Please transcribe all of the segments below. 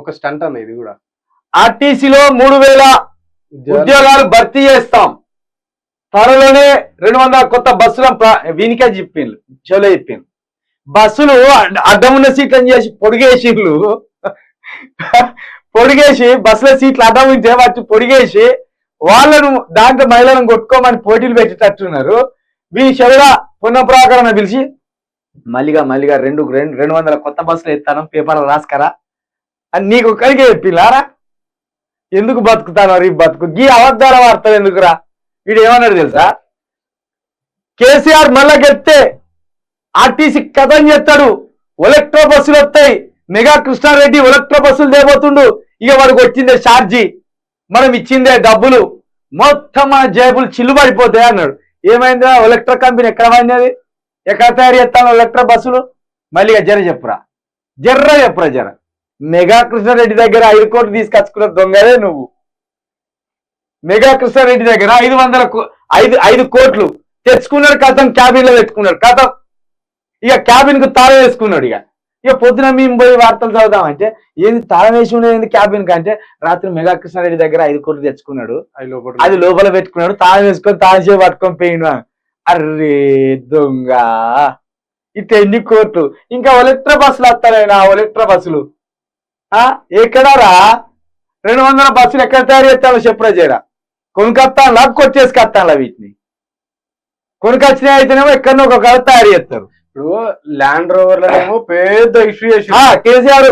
ఒక స్టంట్ అన్న ఇది కూడా. ఆర్టీసీలో 3000 ఉద్యోగాలు భర్తీ చేస్తాం, త్వరలోనే 200 కొత్త బస్సులను వీనికే చెప్పిండ్రు, చెవులో చెప్పిండ్రు. బస్సులు అడ్డం ఉన్న సీట్లను చేసి పొడిగేసి బస్సుల సీట్లు అడ్డం ఉంటే వాటి పొడిగేసి వాళ్ళను దాంట్లో మహిళలను కొట్టుకోమని పోటీలు పెట్టేటట్టున్నారు. వీని చెవుల పునః ప్రాకరణ పిలిచి మళ్ళీగా 200 కొత్త బస్సులు ఎత్తాను, పేపర్లు రాసుకరా అని నీకు ఒక్కడికే చెప్పిల్లారా? ఎందుకు బతుకుతాను ఈ బతుకు? గీ అబద్ధాల వార్తలు ఎందుకురా? వీడు ఏమన్నాడు తెలుసా? కేసీఆర్ మళ్ళా గెలిస్తే ఆర్టీసీ కథం చేస్తాడు, ఎలక్ట్రో బస్సులు వస్తాయి, మెగా కృష్ణారెడ్డి ఎలక్ట్రో బస్సులు తేబోతుండు, ఇక వాడికి వచ్చిందే ఛార్జీ, మనం ఇచ్చిందే డబ్బులు, మొత్తం మన జేబులు చిల్లు పడిపోతాయి అన్నాడు. ఏమైందా? ఎలక్ట్రో కంపెనీ ఎక్కడ పడినది? ఎక్కడ తయారు చేస్తాను ఎలక్ట్రో బస్సులు? మళ్ళీ జర చెప్పురా. మెగా కృష్ణారెడ్డి దగ్గర 5 కోట్లు తీసుకొచ్చుకున్న దొంగలే నువ్వు. మెగా కృష్ణారెడ్డి దగ్గర 5 కోట్లు తెచ్చుకున్నాడు, కథం క్యాబిన్ లో పెట్టుకున్నాడు, కథం ఇక క్యాబిన్ కు తాళం వేసుకున్నాడు. ఇక పొద్దున మేము పోయి వార్తలు చదువుదామంటే ఏంది తాళం వేసి ఉండేది క్యాబిన్ కంటే, రాత్రి మెగా కృష్ణారెడ్డి దగ్గర 5 కోట్లు తెచ్చుకున్నాడు, అది లోపల పెట్టుకున్నాడు, తాళం వేసుకొని తాళం చేసి పట్టుకొని పోయినా. అర్రే దొంగ, ఇట్లా ఎన్ని కోట్లు? ఇంకా ఎలక్ట్రో బస్సులు వస్తారైనా? ఎలక్ట్రో బస్సులు ఎక్కడారా? 200 బస్సులు ఎక్కడ తయారు చేస్తానో చెప్పురా చేయరా? కొనుకొస్తానులా కొట్టేసుకొస్తానులా? వీటిని కొనుకొచ్చినా అయితేనేమో ఎక్కడనో ఒక కథ తయారు చేస్తారు. ఇప్పుడు ల్యాండ్ రోవర్ లో పెద్ద ఇష్యూ చేసి కేసీఆర్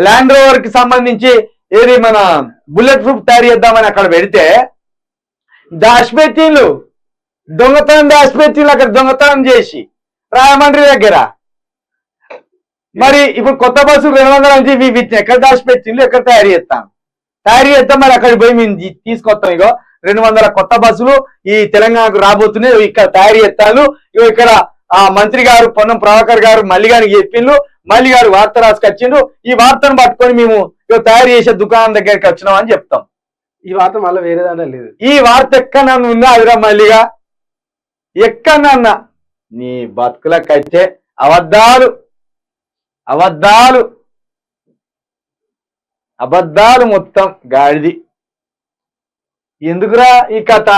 ల్యాండ్ రోవర్ కి సంబంధించి ఏది మన బుల్లెట్ ప్రూఫ్ తయారు చేద్దామని అక్కడ పెడితే దాచిపెట్టిండ్లు, అక్కడ దొంగతనం చేసి రాజమండ్రి దగ్గర. మరి ఇప్పుడు కొత్త బస్సులు 200 నుంచి వీటిని ఎక్కడ దాచిపెట్టిండ్లు, ఎక్కడ తయారు చేస్తాం మరి అక్కడికి పోయి మేము తీసుకొస్తాం. ఇగో 200 కొత్త బస్సులు ఈ తెలంగాణకు రాబోతున్నాయి, ఇక్కడ తయారు చేస్తాను. ఇగో ఇక్కడ మంత్రి గారు పొన్నం ప్రభాకర్ గారు మల్లిగానికి చెప్పిండ్రు, మల్లి గారు వార్త రాసుకొచ్చిండు, ఈ వార్తను పట్టుకొని మేము తయారు చేసే దుకాణం దగ్గరికి వచ్చినాం అని చెప్తాం. ఈ వార్త మళ్ళీ వేరే దాంట్లో లేదు. ఈ వార్త ఎక్కడన్నా ఉందా? అదిరా మల్లిగా ఎక్కడన్నా? నీ బతుకులకైతే అబద్ధాలు మొత్తం గాడిది. ఎందుకురా ఈ కథ?